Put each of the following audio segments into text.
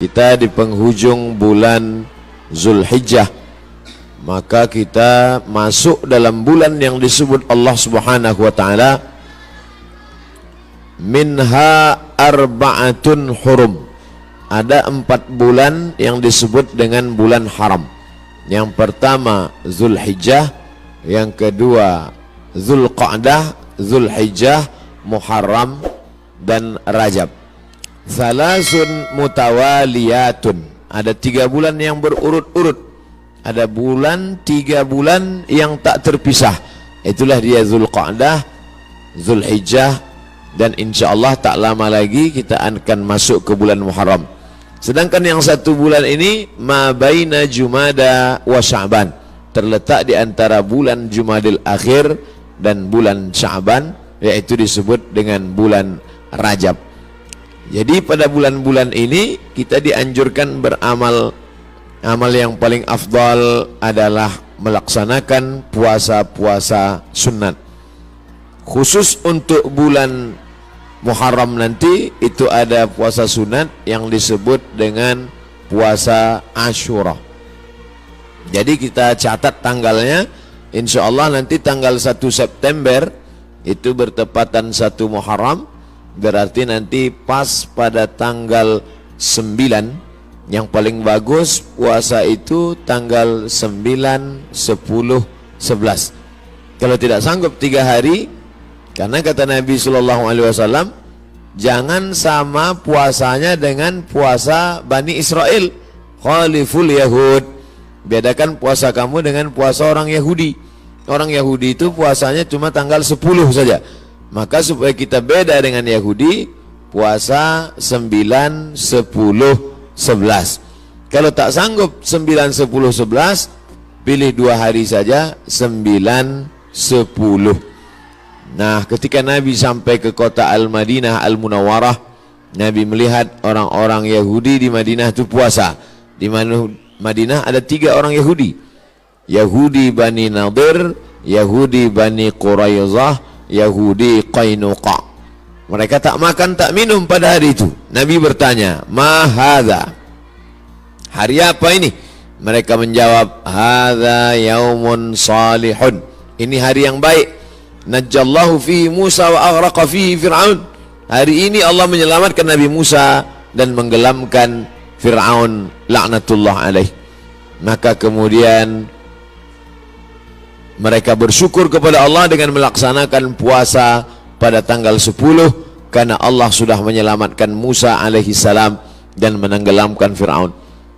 Kita di penghujung bulan Zulhijjah, maka kita masuk dalam bulan yang disebut Allah Subhanahu wa taala minha arba'atun hurum. Ada 4 bulan yang disebut dengan bulan haram. Yang pertama Zulhijjah, yang kedua Zulqa'dah, Zulhijjah, Muharram dan Rajab. Salasun mutawaliyatun. Ada 3 bulan yang berurut-urut. Ada 3 bulan yang tak terpisah. Itulah dia Zulqa'dah, Zulhijjah, dan insyaallah tak lama lagi kita akan masuk ke bulan Muharram. Sedangkan yang 1 bulan ini ma baina Jumada wa Sya'ban, terletak di antara bulan Jumadil Akhir dan bulan Sya'ban, yaitu disebut dengan bulan Rajab. Jadi pada bulan-bulan ini kita dianjurkan beramal. Amal yang paling afdal adalah melaksanakan puasa-puasa sunat. Khusus untuk bulan Muharram nanti itu ada puasa sunat yang disebut dengan puasa Ashura. Jadi kita catat tanggalnya, insya Allah nanti tanggal 1 September itu bertepatan 1 Muharram, berarti nanti pas pada tanggal 9. Yang paling bagus puasa itu tanggal 9, 10, 11. Kalau tidak sanggup 3 hari, karena kata Nabi SAW, jangan sama puasanya dengan puasa Bani Israel. Khaliful Yahud. Bedakan puasa kamu dengan puasa orang Yahudi. Orang Yahudi itu puasanya cuma tanggal 10 saja. Maka supaya kita beda dengan Yahudi, puasa 9, 10, 11. Kalau tak sanggup 9, 10, 11, pilih 2 hari saja, 9, 10. Nah, ketika Nabi sampai ke kota Al-Madinah Al-Munawwarah, Nabi melihat orang-orang Yahudi di Madinah itu puasa. Di Madinah ada 3 orang Yahudi. Yahudi Bani Nadir, Yahudi Bani Quraizah, Yahudi Qainuqa. Mereka tak makan tak minum pada hari itu. Nabi bertanya, "Ma hadza?" Hari apa ini? Mereka menjawab, "Hadza yaumun salihun." Ini hari yang baik. Najjallahu fihi Musa wa aghraqa fihi Fir'aun. Hari ini Allah menyelamatkan Nabi Musa dan menggelamkan Fir'aun laknatullah alaih. Maka kemudian mereka bersyukur kepada Allah dengan melaksanakan puasa pada tanggal 10, karena Allah sudah menyelamatkan Musa alaihi salam dan menenggelamkan Fir'aun.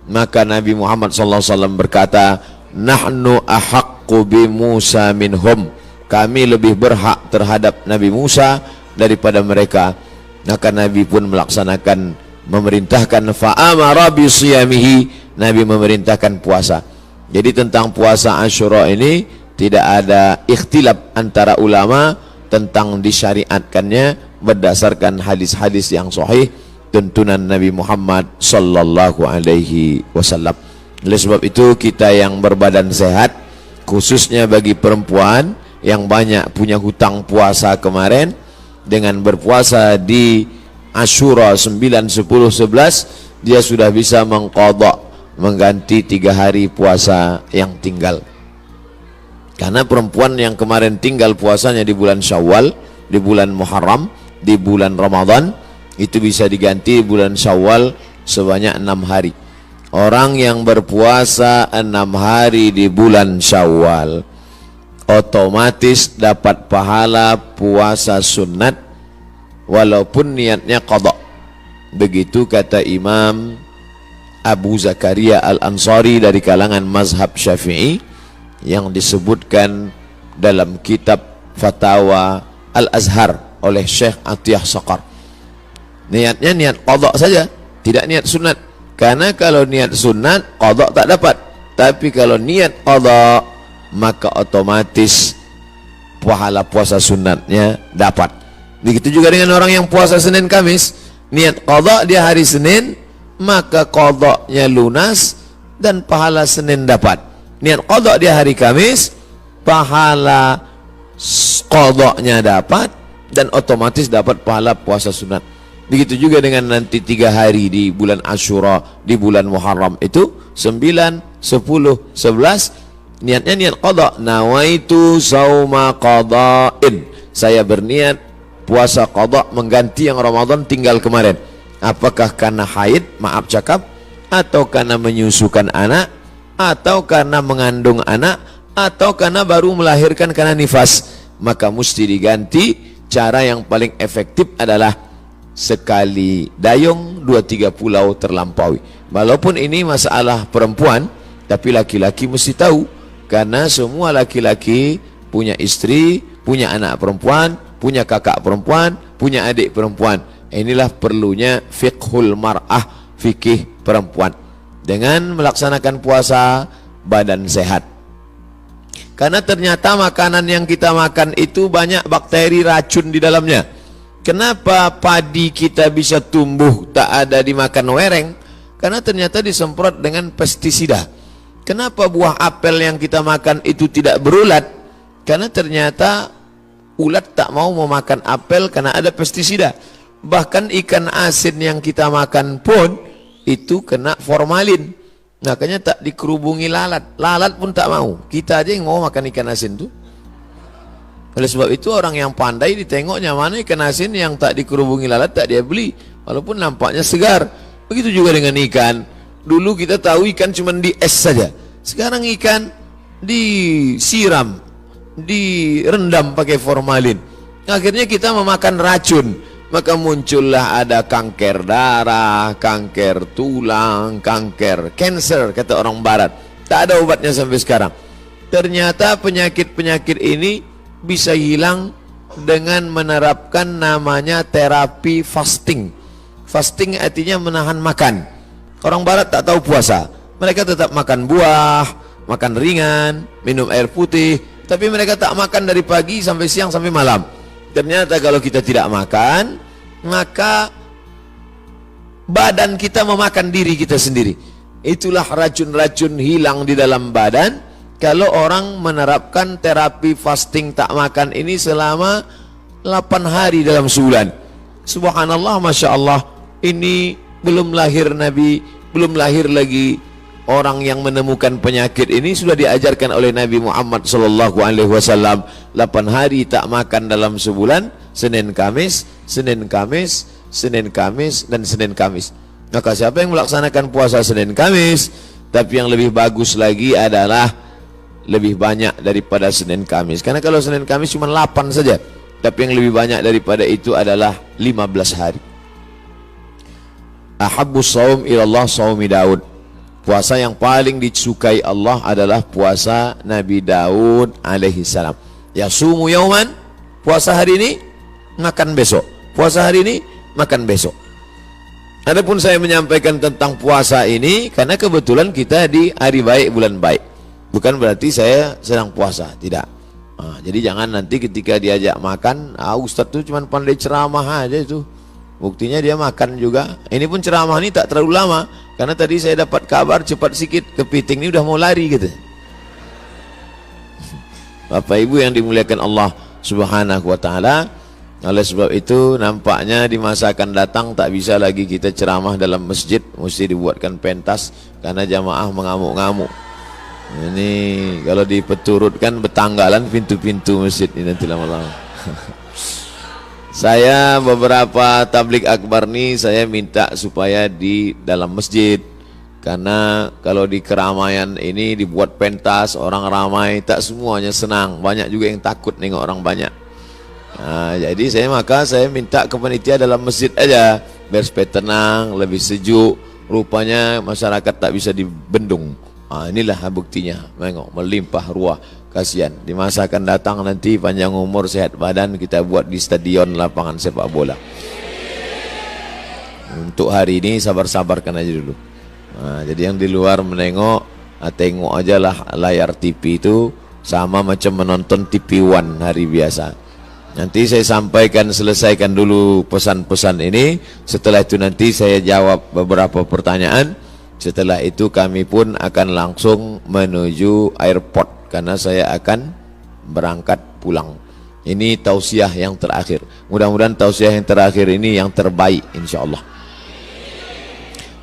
Maka Nabi Muhammad SAW berkata, "Nahnu ahaqqu bi Musa minhum." Kami lebih berhak terhadap Nabi Musa daripada mereka. Maka Nabi pun melaksanakan, memerintahkan fa'amara bi siyamihi. Nabi memerintahkan puasa. Jadi tentang puasa Ashura ini tidak ada ikhtilaf antara ulama tentang disyariatkannya berdasarkan hadis-hadis yang sahih tuntunan Nabi Muhammad sallallahu alaihi wasallam. Oleh sebab itu kita yang berbadan sehat, khususnya bagi perempuan yang banyak punya hutang puasa kemarin, dengan berpuasa di Ashura 9, 10, 11, dia sudah bisa mengqadha, mengganti 3 hari puasa yang tinggal. Karena perempuan yang kemarin tinggal puasanya di bulan Syawal, di bulan Muharram, di bulan Ramadan, itu bisa diganti bulan Syawal sebanyak 6 hari. Orang yang berpuasa 6 hari di bulan Syawal otomatis dapat pahala puasa sunat walaupun niatnya qadha. Begitu kata Imam Abu Zakaria Al-Ansari dari kalangan mazhab Syafi'i, yang disebutkan dalam kitab Fatawa Al-Azhar oleh Syekh Atiyah Saqar. Niatnya niat qadha saja, tidak niat sunat. Karena kalau niat sunat, qadha tak dapat. Tapi kalau niat qadha, maka otomatis pahala puasa sunatnya dapat. Begitu juga dengan orang yang puasa Senin Kamis, niat qadha dia hari Senin, maka qadhanya lunas dan pahala Senin dapat. Niat qadha dia hari Kamis, pahala qadhanya dapat dan otomatis dapat pahala puasa sunat. Begitu juga dengan nanti 3 hari di bulan Asyura, di bulan Muharram itu 9, 10, 11. Niatnya niat qada. Nawaitu sauma qada'in. Saya berniat puasa qada mengganti yang Ramadan tinggal kemarin. Apakah karena haid, maaf cakap, atau karena menyusukan anak, atau karena mengandung anak, atau karena baru melahirkan karena nifas, maka mesti diganti. Cara yang paling efektif adalah sekali dayung 2-3 pulau terlampaui. Walaupun ini masalah perempuan, tapi laki-laki mesti tahu, karena semua laki-laki punya istri, punya anak perempuan, punya kakak perempuan, punya adik perempuan. Inilah perlunya fiqhul mar'ah, fikih perempuan. Dengan melaksanakan puasa, badan sehat. Karena ternyata makanan yang kita makan itu banyak bakteri racun di dalamnya. Kenapa padi kita bisa tumbuh tak ada dimakan wereng? Karena ternyata disemprot dengan pestisida. Kenapa buah apel yang kita makan itu tidak berulat? Karena ternyata ulat tak mau memakan apel karena ada pestisida. Bahkan ikan asin yang kita makan pun itu kena formalin. Makanya tak dikerubungi lalat. Lalat pun tak mau. Kita aja yang mau makan ikan asin tuh. Oleh sebab itu orang yang pandai ditengoknya mana ikan asin yang tak dikerubungi lalat tak dia beli. Walaupun nampaknya segar. Begitu juga dengan ikan. Dulu kita tahu ikan cuma di es saja. Sekarang ikan disiram, direndam pakai formalin. Akhirnya kita memakan racun. Maka muncullah ada kanker darah, kanker tulang, kanker cancer kata orang barat. Tak ada obatnya sampai sekarang. Ternyata penyakit-penyakit ini bisa hilang dengan menerapkan namanya terapi fasting. Fasting artinya menahan makan. Orang barat tak tahu puasa. Mereka tetap makan buah, makan ringan, minum air putih, tapi mereka tak makan dari pagi sampai siang sampai malam. Ternyata kalau kita tidak makan, maka badan kita memakan diri kita sendiri. Itulah racun-racun hilang di dalam badan kalau orang menerapkan terapi fasting tak makan ini selama 8 hari dalam sebulan. Subhanallah, Masya Allah. Ini belum lahir Nabi, belum lahir lagi orang yang menemukan penyakit ini, sudah diajarkan oleh Nabi Muhammad SAW. 8 hari tak makan dalam sebulan, Senin Kamis, Senin Kamis, Senin Kamis, dan Senin Kamis. Maka siapa yang melaksanakan puasa Senin Kamis, tapi yang lebih bagus lagi adalah lebih banyak daripada Senin Kamis. Karena kalau Senin Kamis cuma 8 saja, tapi yang lebih banyak daripada itu adalah 15 hari. Ahabbus saum ilallah saumi Daud. Puasa yang paling disukai Allah adalah puasa Nabi Daud alaihi salam. Yasumu yauman, puasa hari ini, makan besok. Puasa hari ini, makan besok. Adapun saya menyampaikan tentang puasa ini karena kebetulan kita di hari baik, bulan baik. Bukan berarti saya sedang puasa, tidak. Jadi jangan nanti ketika diajak makan, Ustadz tuh cuma pandai ceramah aja itu. Buktinya dia makan juga. Ini pun ceramah ini tak terlalu lama, karena tadi saya dapat kabar cepat sikit, kepiting ini udah mau lari gitu. Bapak Ibu yang dimuliakan Allah Subhanahu wa taala, oleh sebab itu nampaknya di masa akan datang tak bisa lagi kita ceramah dalam masjid, mesti dibuatkan pentas karena jamaah mengamuk-ngamuk. Ini kalau dipeturutkan betanggalan pintu-pintu masjid ini nanti lama-lama. Saya beberapa tablik akbar nih saya minta supaya di dalam masjid, karena kalau di keramaian ini dibuat pentas, orang ramai, tak semuanya senang, banyak juga yang takut nengok orang banyak. Jadi saya minta ke panitia dalam masjid aja biar supaya tenang, lebih sejuk. Rupanya masyarakat tak bisa dibendung. Inilah buktinya, tengok melimpah ruah. Kasihan, di masa akan datang nanti panjang umur, sehat badan, kita buat di stadion lapangan sepak bola. Untuk hari ini sabar-sabarkan aja dulu. Jadi yang di luar menengok, tengok aja lah layar TV itu sama macam menonton TV One hari biasa. Nanti saya sampaikan, selesaikan dulu pesan-pesan ini. Setelah itu nanti saya jawab beberapa pertanyaan. Setelah itu kami pun akan langsung menuju airport, karena saya akan berangkat pulang. Ini tausiah yang terakhir. Mudah-mudahan tausiah yang terakhir ini yang terbaik insyaallah.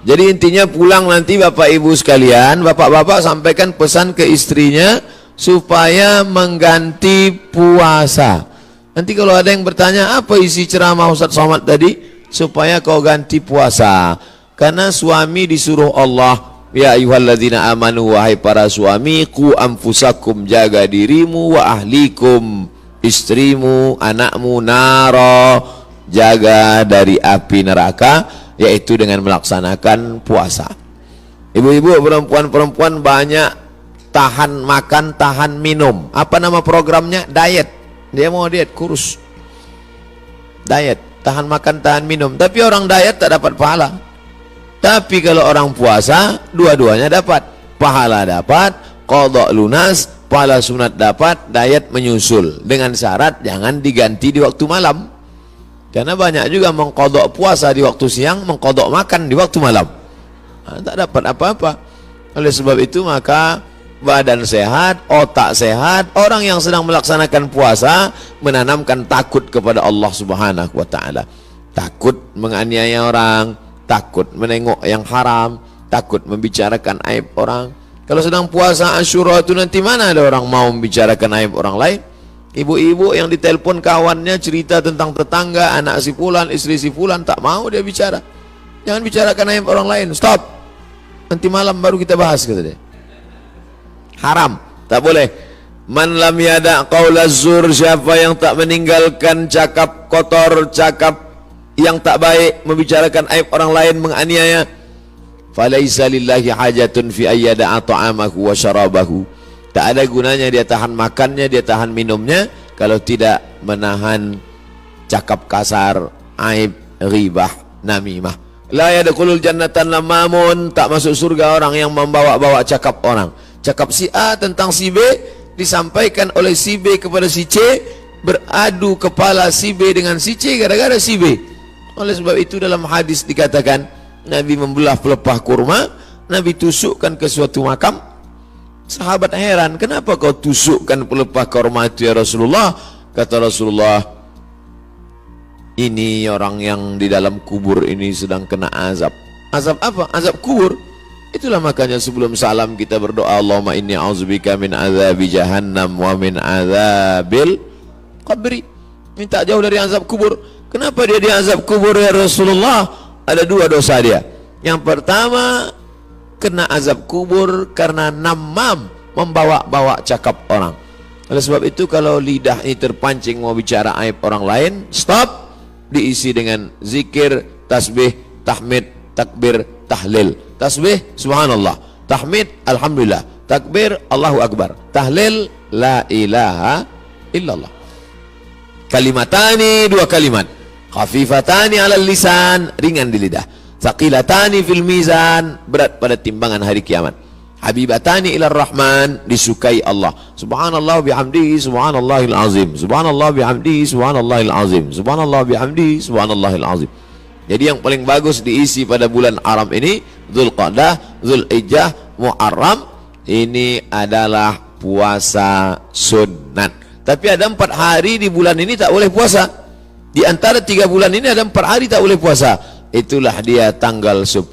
Jadi intinya pulang nanti Bapak Ibu sekalian, bapak-bapak sampaikan pesan ke istrinya supaya mengganti puasa. Nanti kalau ada yang bertanya apa isi ceramah Ustaz Somad tadi, supaya kau ganti puasa. Karena suami disuruh Allah, ya ayyuhalladzina amanu, wahai para suami, qu anfusakum, jaga dirimu, wa ahlikum, istrimu, anakmu, naro, jaga dari api neraka, yaitu dengan melaksanakan puasa. Ibu-ibu, perempuan-perempuan banyak tahan makan, tahan minum. Apa nama programnya? Diet. Dia mau diet, kurus. Diet, tahan makan, tahan minum. Tapi orang diet tak dapat pahala. Tapi kalau orang puasa, dua-duanya dapat. Pahala dapat, qadha lunas, pahala sunat dapat, diet menyusul. Dengan syarat jangan diganti di waktu malam. Karena banyak juga mengkodok puasa di waktu siang, mengkodok makan di waktu malam. Nah, tak dapat apa-apa. Oleh sebab itu maka badan sehat, otak sehat, orang yang sedang melaksanakan puasa menanamkan takut kepada Allah Subhanahu wa taala. Takut menganiaya orang, takut menengok yang haram, takut membicarakan aib orang. Kalau sedang puasa Asyura itu nanti mana ada orang mau membicarakan aib orang lain? Ibu-ibu yang ditelepon kawannya cerita tentang tetangga, anak si fulan, istri si fulan, tak mau dia bicara. Jangan bicarakan aib orang lain, stop. Nanti malam baru kita bahas, kata dia. Haram, tak boleh. Man lam yada qaulaz zur, siapa yang tak meninggalkan cakap kotor, cakap yang tak baik, membicarakan aib orang lain, menganiaya, falaisa lillahi hajatun fi ayyada ta'amahu wa syarabahu. Tak ada gunanya dia tahan makannya, dia tahan minumnya, kalau tidak menahan cakap kasar, aib, ghibah, namimah. La yadkhulul jannatan lamamun, tak masuk surga orang yang membawa-bawa cakap orang. Cakap si A tentang si B disampaikan oleh si B kepada si C, beradu kepala si B dengan si C gara-gara si B. Oleh sebab itu dalam hadis dikatakan Nabi membelah pelepah kurma, Nabi tusukkan ke suatu makam. Sahabat heran, kenapa kau tusukkan pelepah kurma itu ya Rasulullah? Kata Rasulullah, ini orang yang di dalam kubur ini sedang kena azab. Azab apa? Azab kubur. Itulah makanya sebelum salam kita berdoa, Allahumma inni a'udzubika min azabi jahannam wa min azabil qabri. Minta jauh dari azab kubur. Kenapa dia di azab kubur ya Rasulullah? Ada dua dosa dia. Yang pertama, kena azab kubur karena namam, membawa-bawa cakap orang. Oleh sebab itu kalau lidah ini terpancing mau bicara aib orang lain, stop, diisi dengan zikir, tasbih, tahmid, takbir, tahlil. Tasbih, subhanallah. Tahmid, alhamdulillah. Takbir, Allahu akbar. Tahlil, la ilaha illallah. Kalimatani, dua kalimat. Khafifatani alal lisan, ringan di lidah. Thaqilatani fil mizan, berat pada timbangan hari kiamat. Habibatani ilar rahman, disukai Allah. Subhanallah bihamdihi subhanallahil azim. Subhanallah bihamdihi subhanallahil azim. Subhanallah bihamdihi subhanallahil azim. Jadi yang paling bagus diisi pada bulan haram ini, Dzulqa'dah, Dzulhijjah, Muharram, ini adalah puasa sunat. Tapi ada 4 hari di bulan ini tak boleh puasa. Di antara 3 bulan ini ada 4 hari tak boleh puasa. Itulah dia tanggal 10,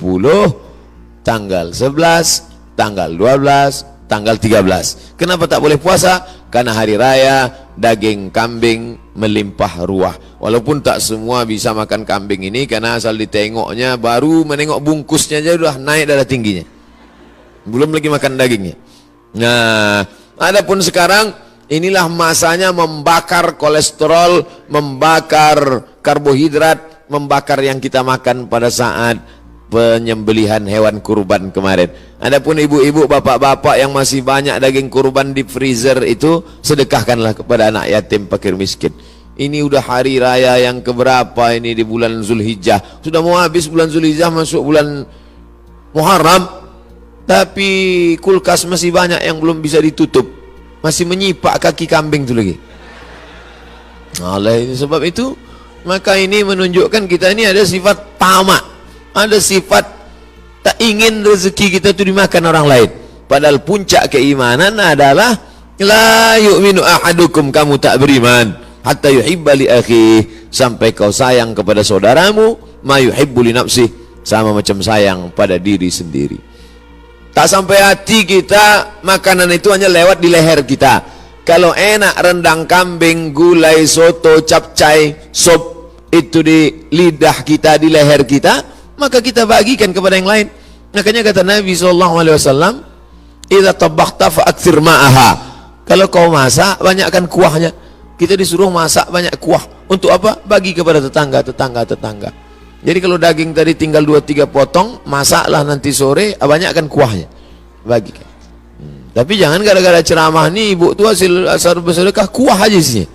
tanggal 11, tanggal 12, tanggal 13. Kenapa tak boleh puasa? Karena hari raya, daging kambing melimpah ruah. Walaupun tak semua bisa makan kambing ini, karena asal ditengoknya, baru menengok bungkusnya aja sudah naik darah tingginya. Belum lagi makan dagingnya. Nah, adapun sekarang inilah masanya membakar kolesterol, membakar karbohidrat, membakar yang kita makan pada saat penyembelihan hewan kurban kemarin. Adapun ibu-ibu, bapak-bapak yang masih banyak daging kurban di freezer itu, sedekahkanlah kepada anak yatim, fakir miskin. Ini udah hari raya yang keberapa ini di bulan Zulhijjah. Sudah mau habis bulan Zulhijjah, masuk bulan Muharram, tapi kulkas masih banyak yang belum bisa ditutup, masih menyipak kaki kambing itu lagi. Oleh sebab itu, maka ini menunjukkan kita ini ada sifat tamak, ada sifat tak ingin rezeki kita itu dimakan orang lain. Padahal puncak keimanan adalah la yu'minu ahadukum, kamu tak beriman hatta yuhibba li akhihi, sampai kau sayang kepada saudaramu ma yuhibbu li nafsihi, sama macam sayang pada diri sendiri. Tak sampai hati kita, makanan itu hanya lewat di leher kita. Kalau enak rendang kambing, gulai, soto, capcay, sop itu di lidah kita, di leher kita, maka kita bagikan kepada yang lain. Makanya kata Nabi SAW, idza tabakhta fa aktsir ma'aha. Kalau kau masak, banyakkan kuahnya. Kita disuruh masak banyak kuah. Untuk apa? Bagi kepada tetangga. Jadi kalau daging tadi tinggal 2-3 potong, masaklah nanti sore, banyakkan kuahnya, bagikan. Tapi jangan gara-gara ceramah nih, ibu tuh hasil bersedekah kuah aja sih.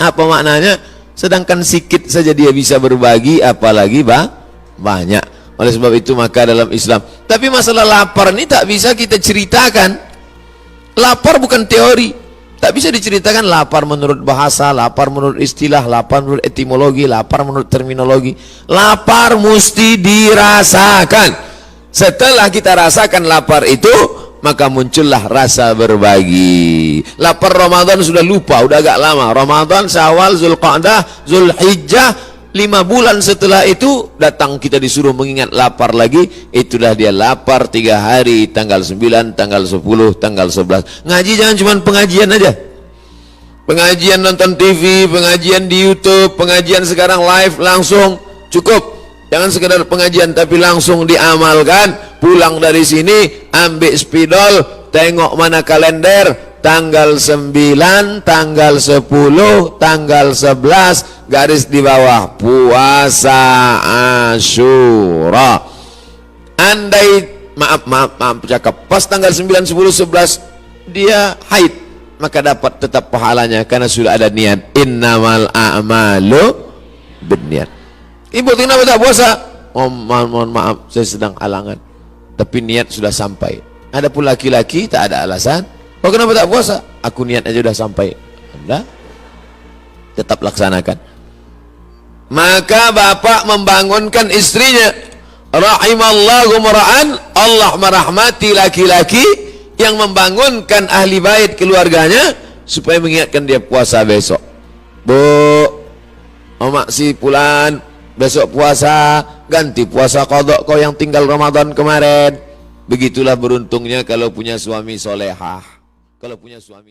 Apa maknanya? Sedangkan sikit saja dia bisa berbagi, apalagi banyak. Oleh sebab itu maka dalam Islam, tapi masalah lapar ini tak bisa kita ceritakan. Lapar bukan teori, tak bisa diceritakan. Lapar menurut bahasa, lapar menurut istilah, lapar menurut etimologi, lapar menurut terminologi. Lapar mesti dirasakan. Setelah kita rasakan lapar itu, maka muncullah rasa berbagi. Lapar Ramadan sudah lupa, udah agak lama. Ramadan, Syawal, Zulqa'dah, Zulhijjah, 5 bulan setelah itu datang kita disuruh mengingat lapar lagi. Itulah dia lapar 3 hari, tanggal 9, tanggal 10, tanggal 11. Ngaji jangan cuma pengajian aja. Pengajian nonton TV, pengajian di YouTube, pengajian sekarang live langsung, cukup. Jangan sekedar pengajian tapi langsung diamalkan. Pulang dari sini ambil spidol, tengok mana kalender, tanggal 9, tanggal 10, tanggal 11, garis di bawah puasa Asyura. Andai maaf cakap, pas tanggal 9, 10, 11 dia haid, maka dapat tetap pahalanya karena sudah ada niat. Innamal a'malu binniyat. Ibu kenapa tak puasa? Oh, mohon maaf, saya sedang halangan. Tapi niat sudah sampai. Adapun laki-laki tak ada alasan. Oh, kenapa tak puasa? Aku niat aja sudah sampai. Anda tetap laksanakan. Maka bapak membangunkan istrinya. Rahimallahu mar'an, Allah merahmati laki-laki yang membangunkan ahli bait keluarganya supaya mengingatkan dia puasa besok. Bu, omak si Pulan, besok puasa, ganti puasa qadha kau yang tinggal Ramadan kemarin. Begitulah beruntungnya kalau punya suami solehah. Kalau punya suami